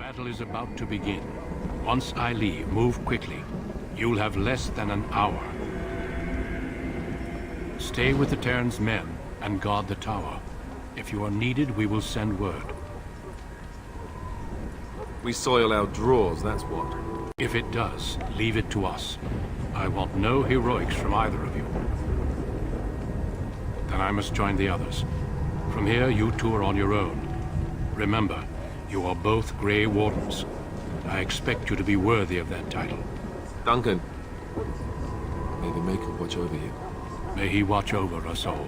battle is about to begin. Once I leave, move quickly. You'll have less than an hour. Stay with the Terran's men and guard the tower. If you are needed, we will send word. We soil our drawers, that's what. If it does, leave it to us. I want no heroics from either of you. Then I must join the others. From here, you two are on your own. Remember, you are both Grey Wardens. I expect you to be worthy of that title. Duncan, may the Maker watch over you. May he watch over us all.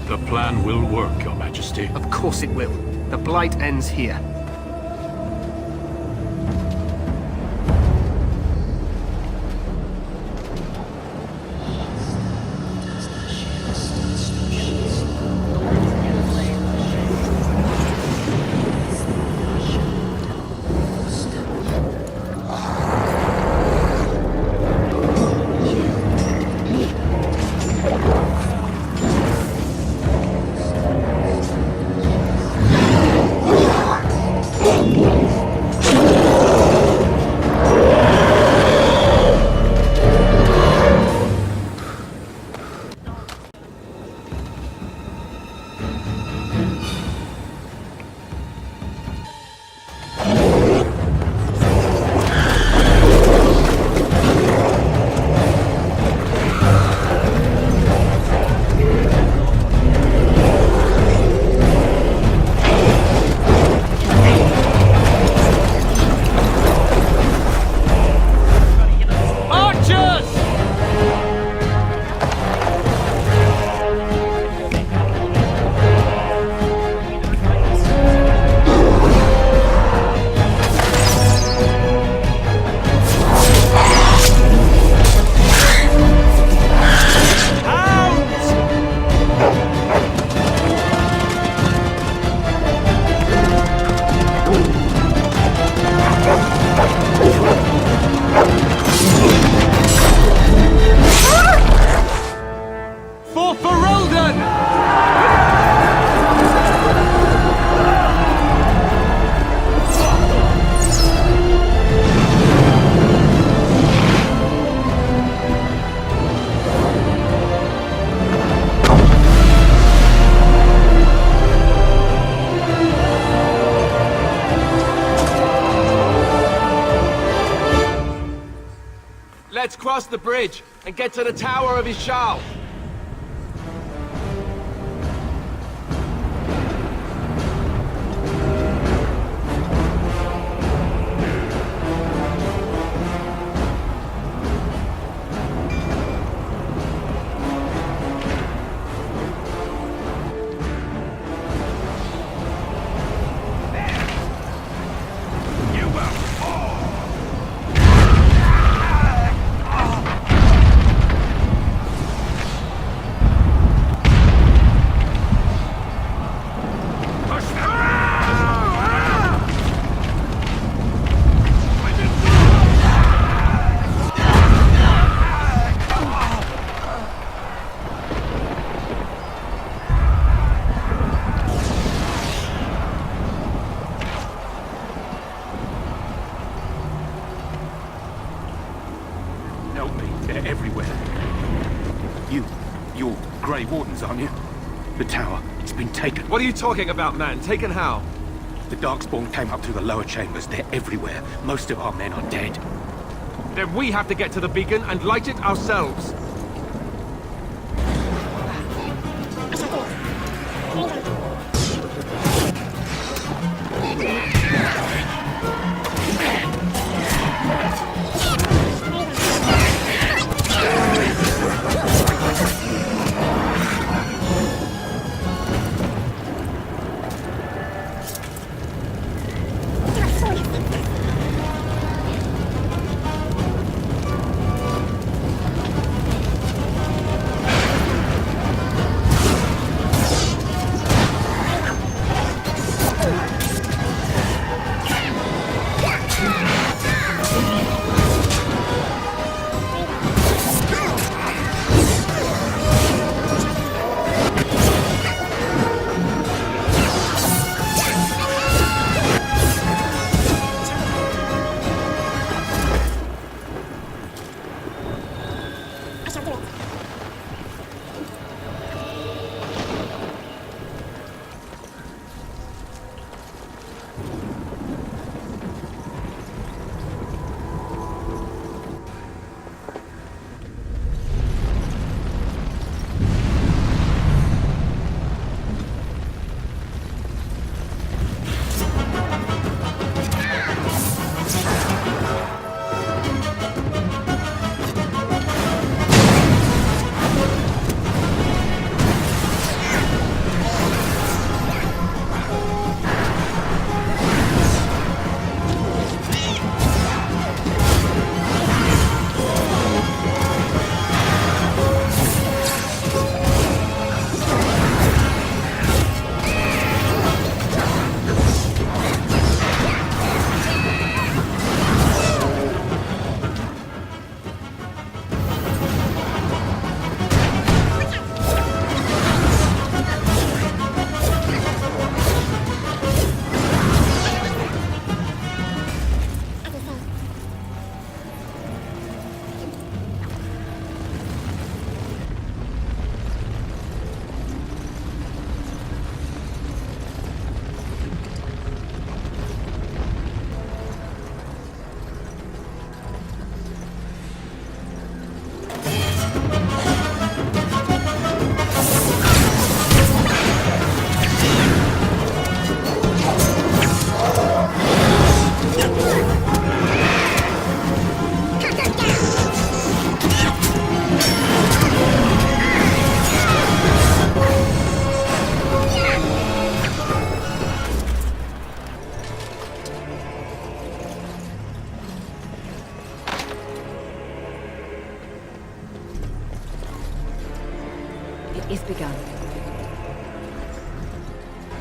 The plan will work, Your Majesty. Of course it will. The Blight ends here. Let's cross the bridge and get to the Tower of Ishal. Help me, they're everywhere. You're Grey Wardens, aren't you? The tower, it's been taken. What are you talking about, man? Taken how? The Darkspawn came up through the lower chambers. They're everywhere. Most of our men are dead. Then we have to get to the beacon and light it ourselves.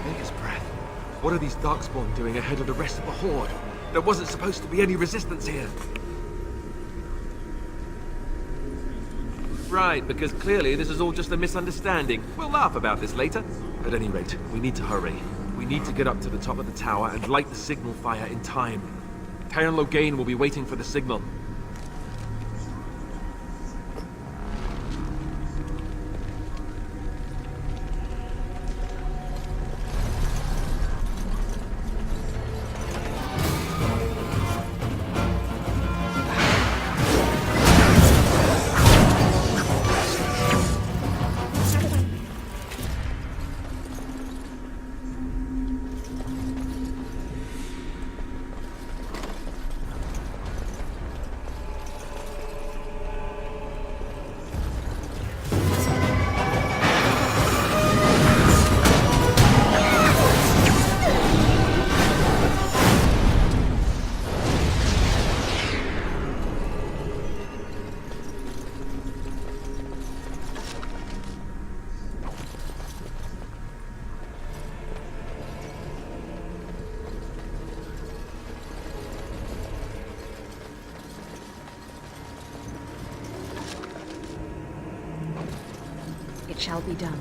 take his breath. What are these Darkspawn doing ahead of the rest of the Horde? There wasn't supposed to be any resistance here. Right, because clearly this is all just a misunderstanding. We'll laugh about this later. At any rate, we need to hurry. We need to get up to the top of the tower and light the signal fire in time. Teyrn Loghain will be waiting for the signal. It shall be done.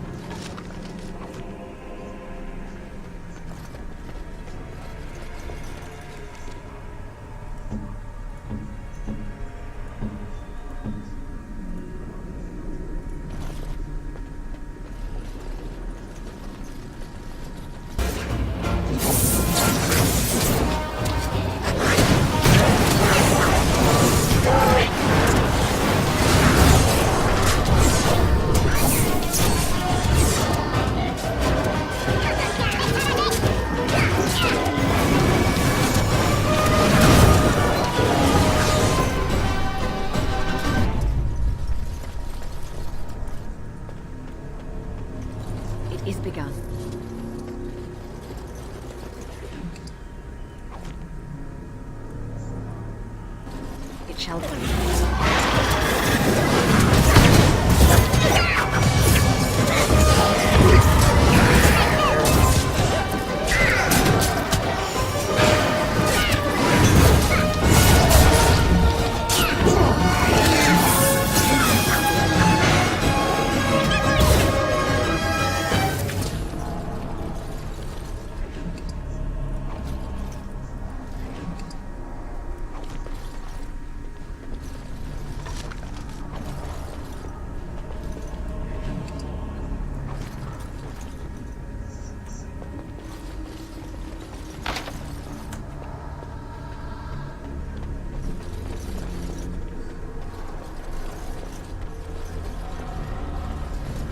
Is begun. It shall be.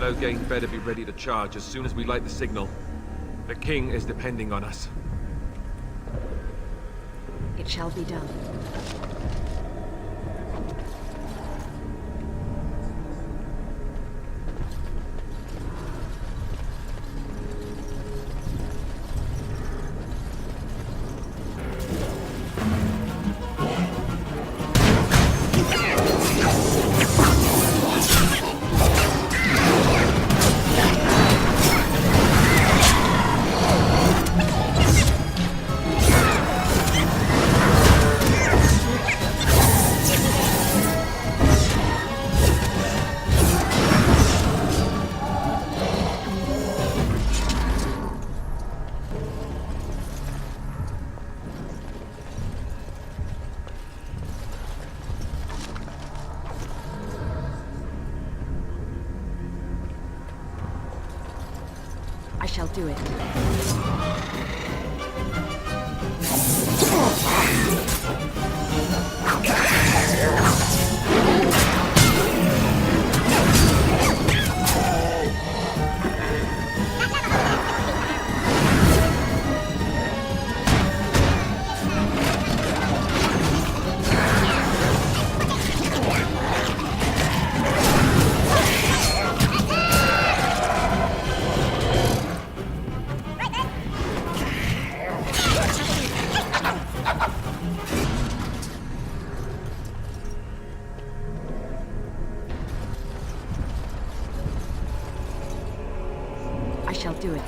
Loghain better be ready to charge as soon as we light the signal. The king is depending on us. It shall be done. I shall do it. I shall do it.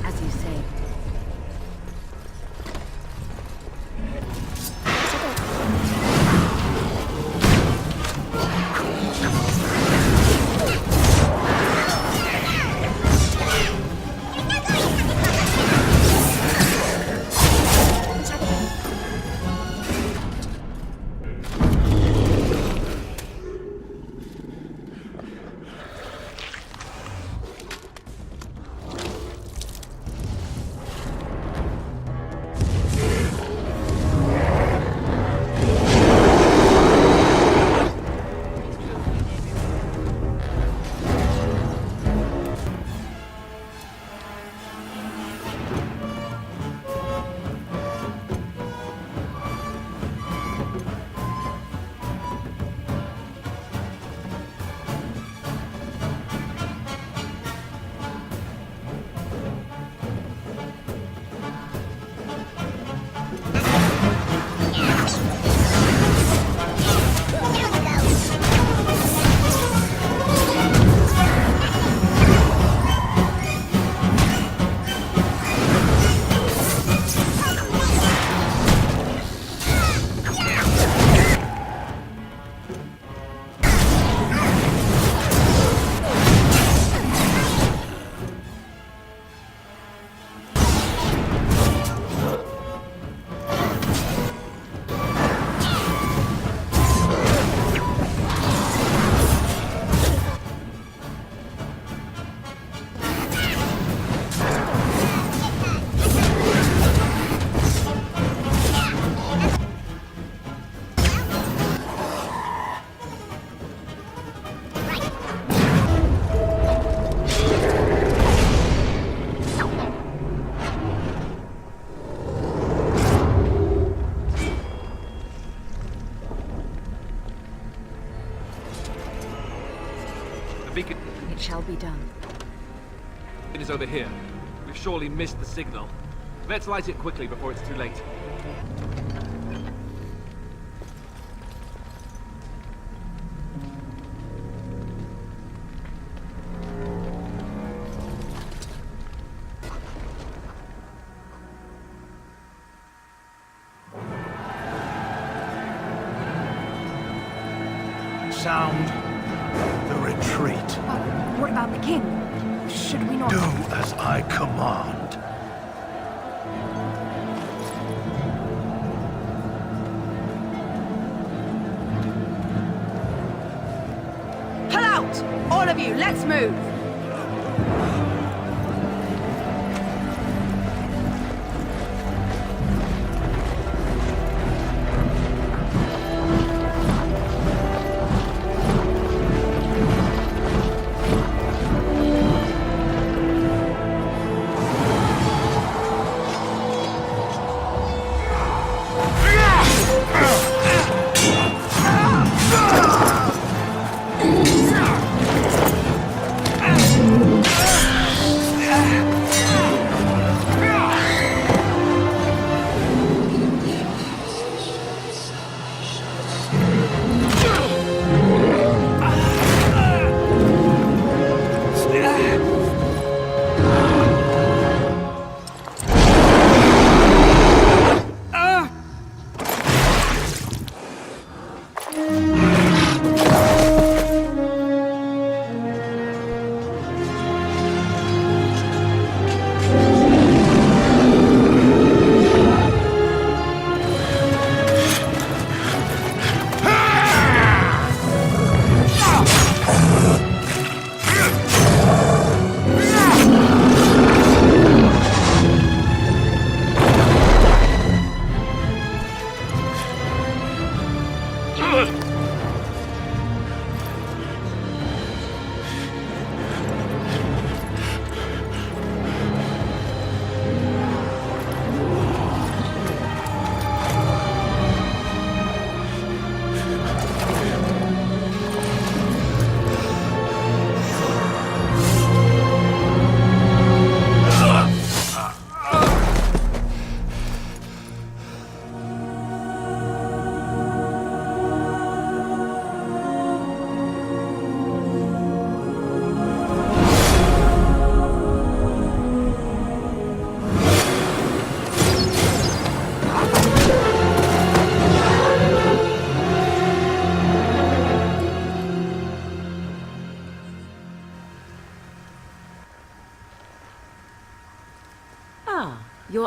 As you say. The beacon It shall be done. is over here. We've surely missed the signal. Let's light it quickly before it's too late. Sound the retreat. What about the king? Should we not... Do as I command. Pull out! All of you, let's move!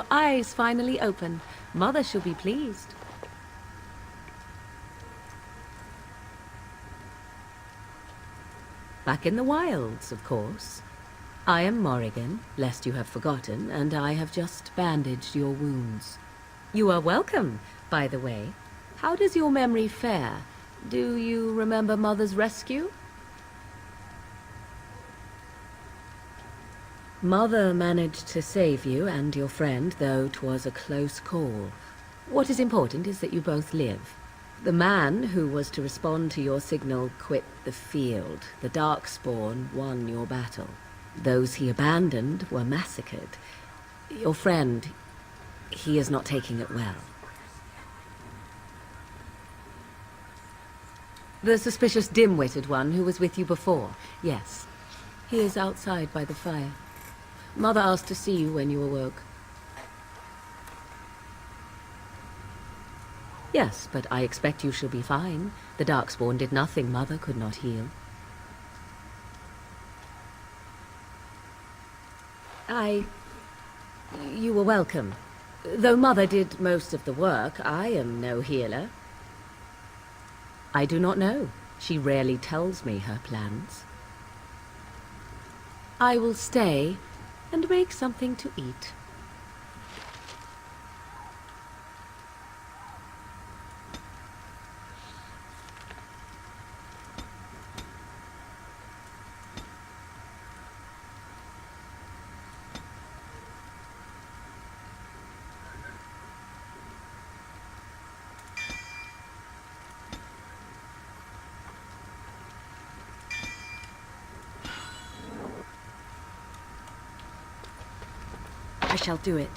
your eyes finally open. Mother shall be pleased. Back in the wilds, of course. I am Morrigan, lest you have forgotten, and I have just bandaged your wounds. You are welcome, by the way. How does your memory fare? Do you remember Mother's rescue? Mother managed to save you and your friend, though 'twas a close call. What is important is that you both live. The man who was to respond to your signal quit the field. The Darkspawn won your battle. Those he abandoned were massacred. Your friend, he is not taking it well. The suspicious dim-witted one who was with you before, yes. He is outside by the fire. Mother asked to see you when you awoke. Yes, but I expect you shall be fine. The Darkspawn did nothing Mother could not heal. You were welcome. Though Mother did most of the work, I am no healer. I do not know. She rarely tells me her plans. I will stay and make something to eat. I shall do it.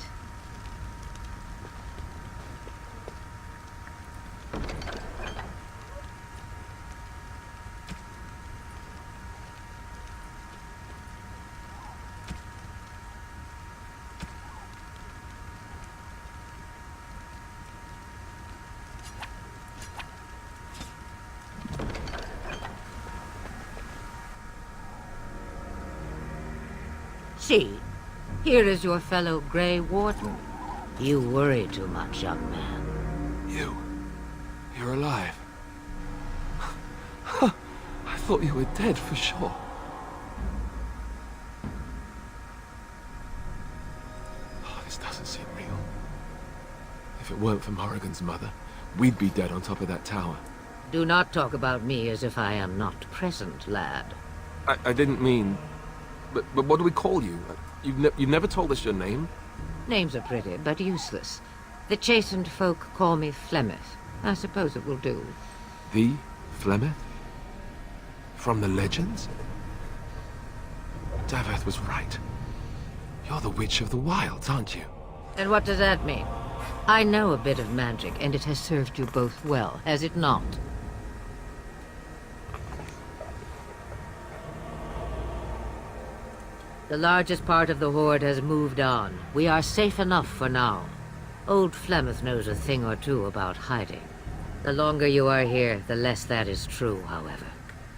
See, here is your fellow Grey Warden. You worry too much, young man. You're alive. I thought you were dead for sure. Oh, this doesn't seem real. If it weren't for Morrigan's mother, we'd be dead on top of that tower. Do not talk about me as if I am not present, lad. I didn't mean... But what do we call you? You've never told us your name? Names are pretty, but useless. The chastened folk call me Flemeth. I suppose it will do. The Flemeth? From the legends? Daveth was right. You're the Witch of the Wilds, aren't you? And what does that mean? I know a bit of magic, and it has served you both well, has it not? The largest part of the Horde has moved on. We are safe enough for now. Old Flemeth knows a thing or two about hiding. The longer you are here, the less that is true, however.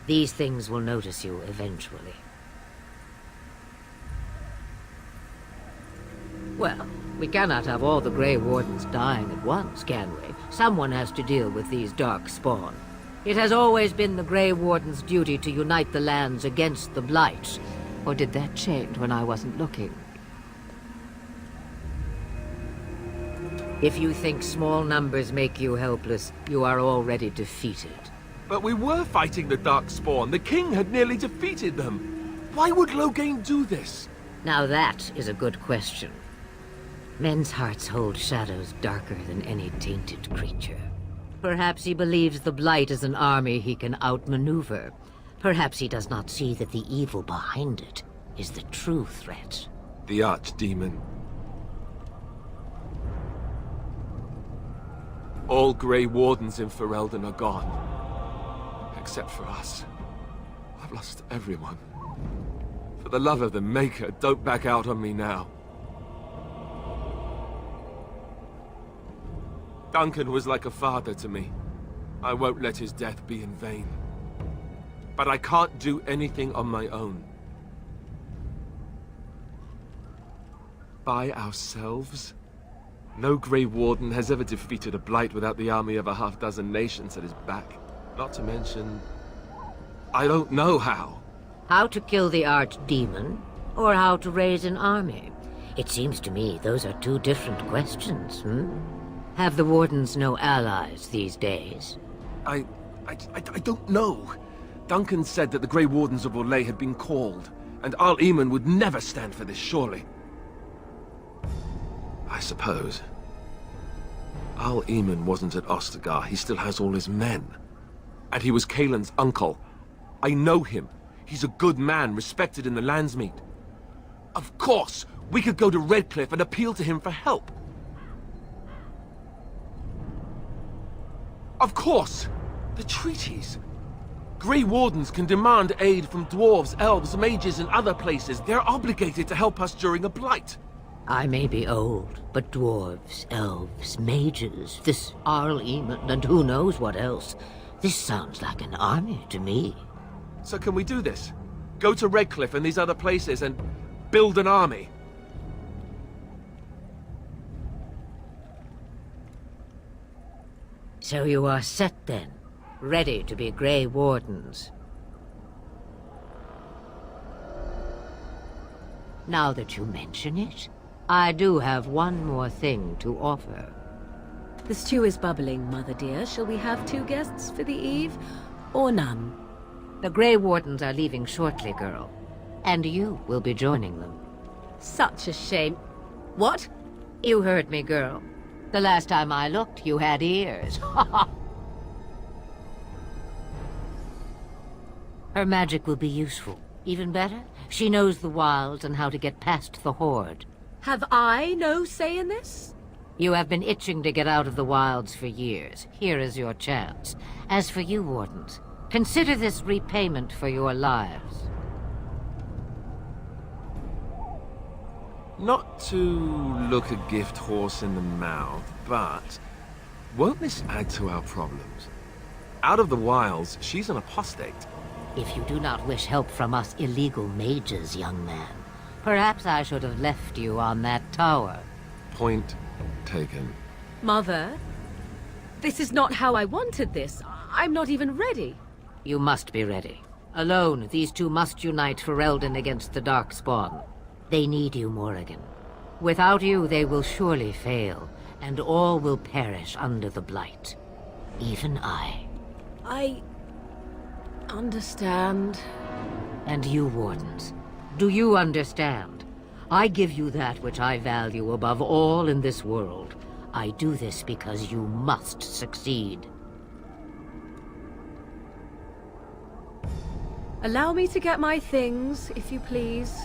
These things will notice you eventually. Well, we cannot have all the Grey Wardens dying at once, can we? Someone has to deal with these Darkspawn. It has always been the Grey Warden's duty to unite the lands against the Blight. Or did that change when I wasn't looking? If you think small numbers make you helpless, you are already defeated. But we were fighting the Darkspawn. The king had nearly defeated them. Why would Loghain do this? Now that is a good question. Men's hearts hold shadows darker than any tainted creature. Perhaps he believes the Blight is an army he can outmaneuver. Perhaps he does not see that the evil behind it is the true threat. The Archdemon. All Grey Wardens in Ferelden are gone. Except for us. I've lost everyone. For the love of the Maker, don't back out on me now. Duncan was like a father to me. I won't let his death be in vain. But I can't do anything on my own. By ourselves? No Grey Warden has ever defeated a Blight without the army of a half-dozen nations at his back. Not to mention... I don't know how. How to kill the Archdemon, or how to raise an army? It seems to me those are two different questions, Have the Wardens no allies these days? I don't know. Duncan said that the Grey Wardens of Orlais had been called, and Arl Eamon would never stand for this, surely. I suppose. Arl Eamon wasn't at Ostagar. He still has all his men. And he was Kaelin's uncle. I know him. He's a good man, respected in the Landsmeet. Of course, we could go to Redcliffe and appeal to him for help. Of course! The treaties! Grey Wardens can demand aid from dwarves, elves, mages, and other places. They're obligated to help us during a blight. I may be old, but dwarves, elves, mages, this Arl Eamon, and who knows what else. This sounds like an army to me. So can we do this? Go to Redcliffe and these other places and build an army? So you are set then, ready to be Grey Wardens. Now that you mention it, I do have one more thing to offer. The stew is bubbling, Mother dear. Shall we have 2 guests for the eve, or none? The Grey Wardens are leaving shortly, girl. And you will be joining them. Such a shame. What? You heard me, girl. The last time I looked, you had ears. Her magic will be useful. Even better, she knows the wilds and how to get past the Horde. Have I no say in this? You have been itching to get out of the wilds for years. Here is your chance. As for you, Wardens, consider this repayment for your lives. Not to look a gift horse in the mouth, but won't this add to our problems? Out of the wilds, she's an apostate. If you do not wish help from us illegal mages, young man, perhaps I should have left you on that tower. Point taken. Mother, this is not how I wanted this. I'm not even ready. You must be ready. Alone, these two must unite Ferelden against the Darkspawn. They need you, Morrigan. Without you, they will surely fail, and all will perish under the Blight. Even I. I understand. And you, Wardens, do you understand? I give you that which I value above all in this world. I do this because you must succeed. Allow me to get my things, if you please.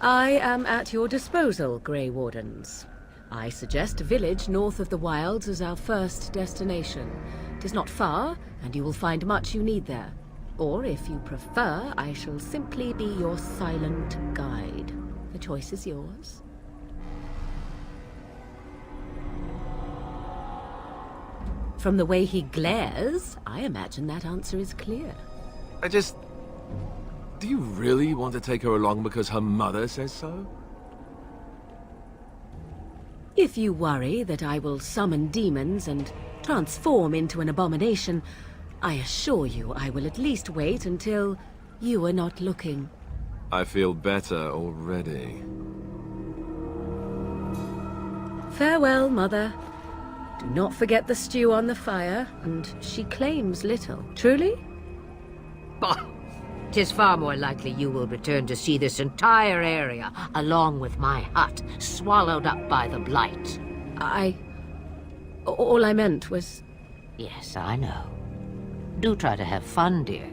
I am at your disposal, Grey Wardens. I suggest a village north of the wilds as our first destination. It is not far, and you will find much you need there. Or, if you prefer, I shall simply be your silent guide. The choice is yours. From the way he glares, I imagine that answer is clear. Do you really want to take her along because her mother says so? If you worry that I will summon demons and transform into an abomination, I assure you I will at least wait until you are not looking. I feel better already. Farewell, Mother. Do not forget the stew on the fire, and she claims little. Truly? Bah! 'Tis far more likely you will return to see this entire area, along with my hut, swallowed up by the Blight. All I meant was... Yes, I know. Do try to have fun, dear.